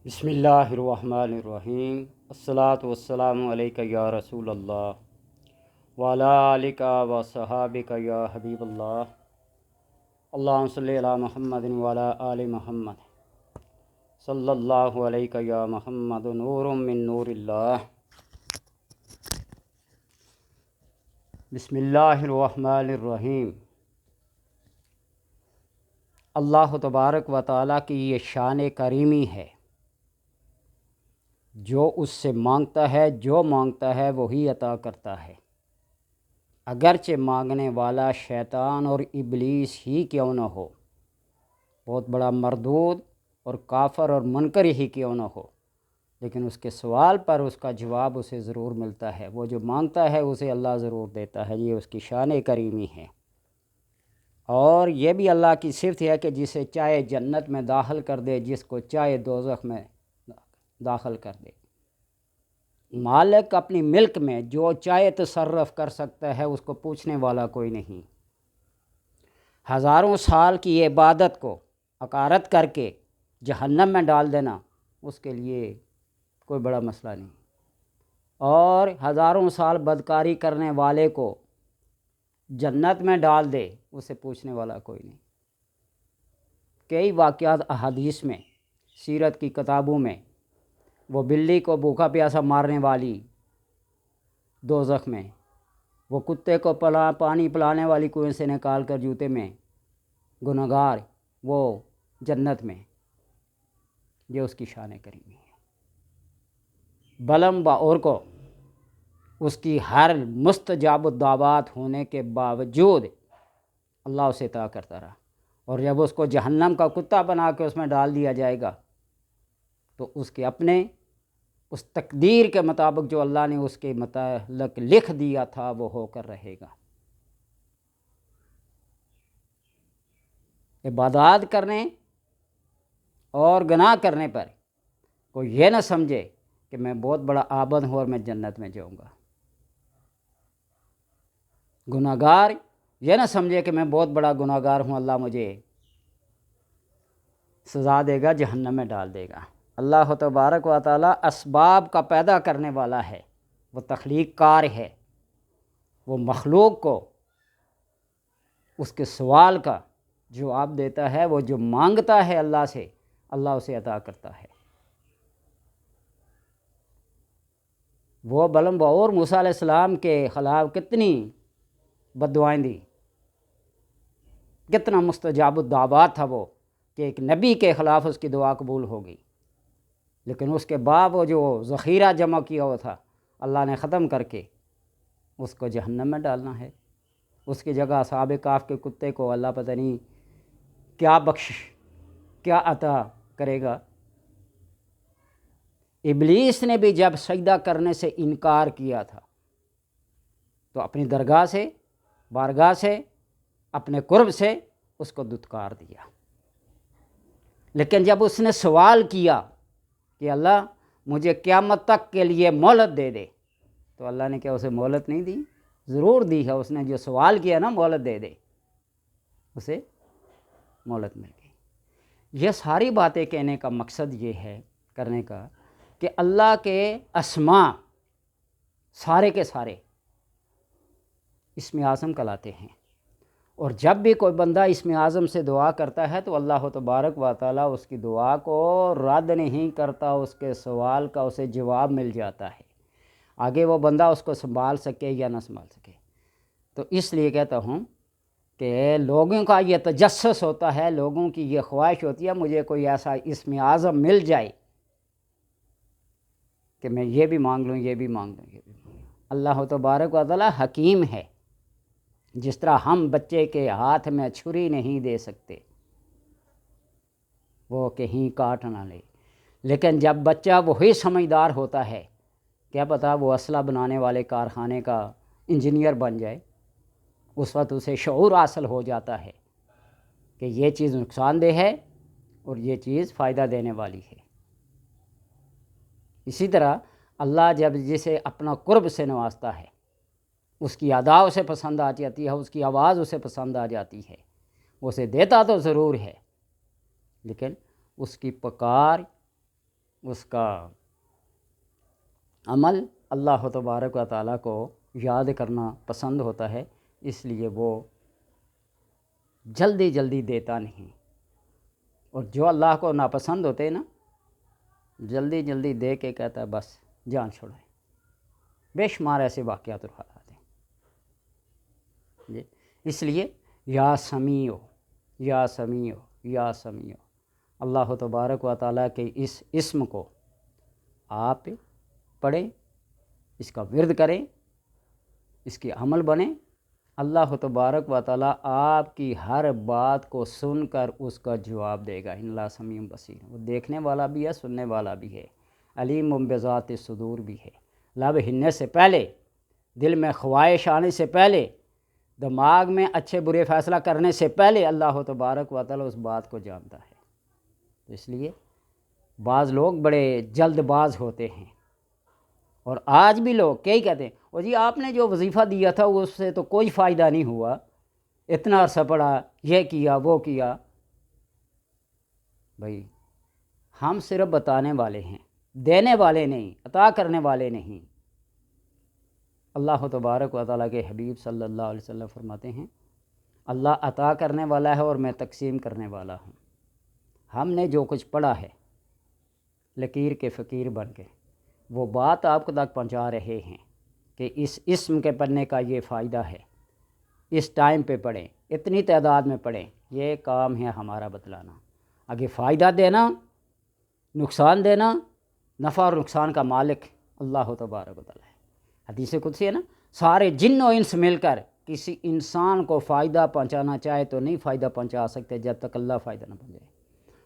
بسم اللہ الرحمن الرحیم۔ الصلاۃ والسلام علیک یا رسول اللہ وعلی آلک و صحابک یا حبیب اللہ۔ اللہم صلی علی محمد وعلی آل محمد صلی اللہ علیہ یا محمد نور من نور اللہ۔ بسم اللہ الرحمن الرحیم۔ اللہ تبارک و تعالیٰ کی یہ شان کریمی ہے، جو اس سے مانگتا ہے، جو مانگتا ہے وہی عطا کرتا ہے، اگرچہ مانگنے والا شیطان اور ابلیس ہی کیوں نہ ہو، بہت بڑا مردود اور کافر اور منکر ہی کیوں نہ ہو، لیکن اس کے سوال پر اس کا جواب اسے ضرور ملتا ہے۔ وہ جو مانگتا ہے اسے اللہ ضرور دیتا ہے۔ یہ اس کی شان کریمی ہے، اور یہ بھی اللہ کی صفت ہے کہ جسے چاہے جنت میں داخل کر دے، جس کو چاہے دوزخ میں داخل کر دے۔ مالک اپنی ملک میں جو چاہے تصرف کر سکتا ہے، اس کو پوچھنے والا کوئی نہیں۔ ہزاروں سال کی عبادت کو حقارت کر کے جہنم میں ڈال دینا اس کے لیے کوئی بڑا مسئلہ نہیں، اور ہزاروں سال بدکاری کرنے والے کو جنت میں ڈال دے، اسے پوچھنے والا کوئی نہیں۔ کئی واقعات احادیث میں، سیرت کی کتابوں میں، وہ بلی کو بھوکا پیاسا مارنے والی دوزخ میں، وہ کتے کو پانی پلانے والی کنویں سے نکال کر جوتے میں، گنہگار وہ جنت میں۔ یہ اس کی شان کریمی ہے۔ بلم اور کو اس کی ہر مستجاب الدعوات ہونے کے باوجود اللہ اسے عطا کرتا رہا، اور جب اس کو جہنم کا کتا بنا کے اس میں ڈال دیا جائے گا تو اس کے اپنے اس تقدیر کے مطابق جو اللہ نے اس کے متعلق لکھ دیا تھا وہ ہو کر رہے گا۔ عبادات کرنے اور گناہ کرنے پر کوئی یہ نہ سمجھے کہ میں بہت بڑا عابد ہوں اور میں جنت میں جاؤں گا۔ گناہگار یہ نہ سمجھے کہ میں بہت بڑا گناہگار ہوں، اللہ مجھے سزا دے گا، جہنم میں ڈال دے گا۔ اللہ تبارک و تعالیٰ اسباب کا پیدا کرنے والا ہے، وہ تخلیق کار ہے، وہ مخلوق کو اس کے سوال کا جواب دیتا ہے۔ وہ جو مانگتا ہے اللہ سے، اللہ اسے عطا کرتا ہے۔ وہ بلم اور موسیٰ علیہ السلام کے خلاف کتنی بددعائیں دی، کتنا مستجاب الدعوات تھا وہ، کہ ایک نبی کے خلاف اس کی دعا قبول ہو گئی، لیکن اس کے بعد وہ جو ذخیرہ جمع کیا ہوا تھا اللہ نے ختم کر کے اس کو جہنم میں ڈالنا ہے۔ اس کی جگہ اصحاب کہف کے کتے کو اللہ پتہ نہیں کیا بخشش، کیا عطا کرے گا۔ ابلیس نے بھی جب سجدہ کرنے سے انکار کیا تھا تو اپنی درگاہ سے، بارگاہ سے، اپنے قرب سے اس کو دھتکار دیا، لیکن جب اس نے سوال کیا کہ اللہ مجھے قیامت تک کے لیے مہلت دے دے، تو اللہ نے کیا اسے مہلت نہیں دی؟ ضرور دی ہے۔ اس نے جو سوال کیا نا، مہلت دے دے، اسے مہلت مل گئی۔ یہ ساری باتیں کہنے کا مقصد یہ ہے، کرنے کا، کہ اللہ کے اسماء سارے کے سارے اسم اعظم کہلاتے ہیں، اور جب بھی کوئی بندہ اسم اعظم سے دعا کرتا ہے تو اللہ تبارک و تعالیٰ اس کی دعا کو رد نہیں کرتا، اس کے سوال کا اسے جواب مل جاتا ہے، آگے وہ بندہ اس کو سنبھال سکے یا نہ سنبھال سکے۔ تو اس لیے کہتا ہوں کہ لوگوں کا یہ تجسس ہوتا ہے، لوگوں کی یہ خواہش ہوتی ہے مجھے کوئی ایسا اسم اعظم مل جائے کہ میں یہ بھی مانگ لوں، یہ بھی مانگ لوں، یہ بھی مانگ لوں۔ اللہ تبارک و تعالیٰ حکیم ہے، جس طرح ہم بچے کے ہاتھ میں چھری نہیں دے سکتے وہ کہیں کاٹ نہ لے، لیکن جب بچہ وہی سمجھدار ہوتا ہے، کیا پتہ وہ اسلحہ بنانے والے کارخانے کا انجینئر بن جائے، اس وقت اسے شعور حاصل ہو جاتا ہے کہ یہ چیز نقصان دہ ہے اور یہ چیز فائدہ دینے والی ہے۔ اسی طرح اللہ جب جسے اپنا قرب سے نوازتا ہے، اس کی ادا اسے پسند آ جاتی ہے، اس کی آواز اسے پسند آ جاتی ہے، اسے دیتا تو ضرور ہے، لیکن اس کی پکار، اس کا عمل اللہ تبارک و تعالیٰ کو یاد کرنا پسند ہوتا ہے، اس لیے وہ جلدی جلدی دیتا نہیں، اور جو اللہ کو ناپسند ہوتے ہیں نا، جلدی جلدی دے کے کہتا ہے بس جان چھوڑائیں۔ بے شمار ایسے واقعات اور حالات ہیں جی۔ اس لیے یا سمیع یا سمیع یا سمیع، اللہ تبارک و تعالیٰ کے اس اسم کو آپ پڑھیں، اس کا ورد کریں، اس کی عمل بنیں، اللہ تبارک و تعالیٰ آپ کی ہر بات کو سن کر اس کا جواب دے گا۔ ان اللہ سمیع بصیر، وہ دیکھنے والا بھی ہے، سننے والا بھی ہے، علیم بذات الصدور بھی ہے۔ لب ہلنے سے پہلے، دل میں خواہش آنے سے پہلے، دماغ میں اچھے برے فیصلہ کرنے سے پہلے اللہ تبارک و تعالیٰ اس بات کو جانتا ہے۔ تو اس لیے بعض لوگ بڑے جلد باز ہوتے ہیں، اور آج بھی لوگ کئی کہتے ہیں وہ جی آپ نے جو وظیفہ دیا تھا اس سے تو کوئی فائدہ نہیں ہوا، اتنا عرصہ پڑھا، یہ کیا وہ کیا۔ بھائی ہم صرف بتانے والے ہیں، دینے والے نہیں، عطا کرنے والے نہیں۔ اللہ تبارک و تعالیٰ کے حبیب صلی اللہ علیہ وسلم فرماتے ہیں اللہ عطا کرنے والا ہے اور میں تقسیم کرنے والا ہوں۔ ہم نے جو کچھ پڑھا ہے لکیر کے فقیر بن کے، وہ بات آپ کو تک پہنچا رہے ہیں کہ اس اسم کے پڑھنے کا یہ فائدہ ہے، اس ٹائم پہ پڑھیں، اتنی تعداد میں پڑھیں، یہ کام ہے ہمارا بتلانا۔ آگے فائدہ دینا، نقصان دینا، نفع اور نقصان کا مالک اللہ تبارک و تعالیٰ ہے۔ حدیث قدسی ہے نا، سارے جن و انس مل کر کسی انسان کو فائدہ پہنچانا چاہے تو نہیں فائدہ پہنچا سکتے جب تک اللہ فائدہ نہ پہنچائے،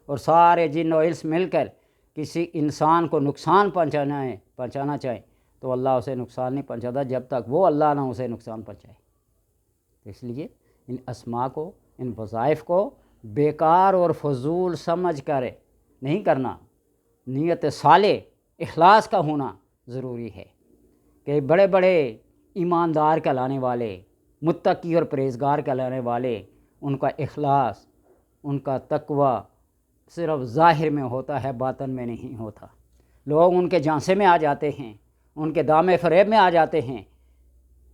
اور سارے جن و انس مل کر کسی انسان کو نقصان پہنچانا چاہے تو اللہ اسے نقصان نہیں پہنچاتا جب تک وہ اللہ نہ اسے نقصان پہنچائے۔ تو اس لیے ان اسماء کو، ان وظائف کو بیکار اور فضول سمجھ کر نہیں کرنا، نیت صالح اخلاص کا ہونا ضروری ہے کہ بڑے بڑے ایماندار کہلانے والے، متقی اور پرہیزگار کہلانے والے، ان کا اخلاص، ان کا تقوی صرف ظاہر میں ہوتا ہے، باطن میں نہیں ہوتا۔ لوگ ان کے جھانسے میں آ جاتے ہیں، ان کے دام فریب میں آ جاتے ہیں،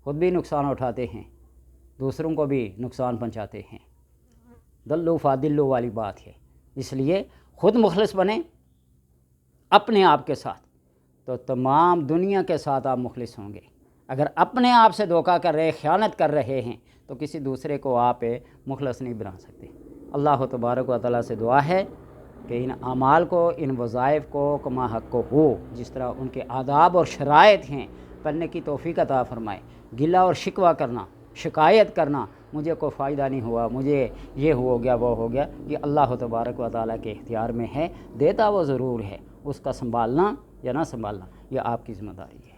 خود بھی نقصان اٹھاتے ہیں، دوسروں کو بھی نقصان پہنچاتے ہیں۔ دلو فادلو والی بات ہے۔ اس لیے خود مخلص بنیں اپنے آپ کے ساتھ، تو تمام دنیا کے ساتھ آپ مخلص ہوں گے۔ اگر اپنے آپ سے دھوکہ کر رہے، خیانت کر رہے ہیں، تو کسی دوسرے کو آپ مخلص نہیں بنا سکتے۔ اللہ تبارک و تعالیٰ سے دعا ہے کہ ان اعمال کو، ان وظائف کو کما حق کو ہو، جس طرح ان کے آداب اور شرائط ہیں، پڑھنے کی توفیق عطا فرمائے۔ گلہ اور شکوہ کرنا، شکایت کرنا، مجھے کوئی فائدہ نہیں ہوا، مجھے یہ ہو گیا وہ ہو گیا، یہ اللہ تبارک و تعالیٰ کے اختیار میں ہے، دیتا وہ ضرور ہے، اس کا سنبھالنا یا نہ سنبھالنا یہ آپ کی ذمہ داری ہے۔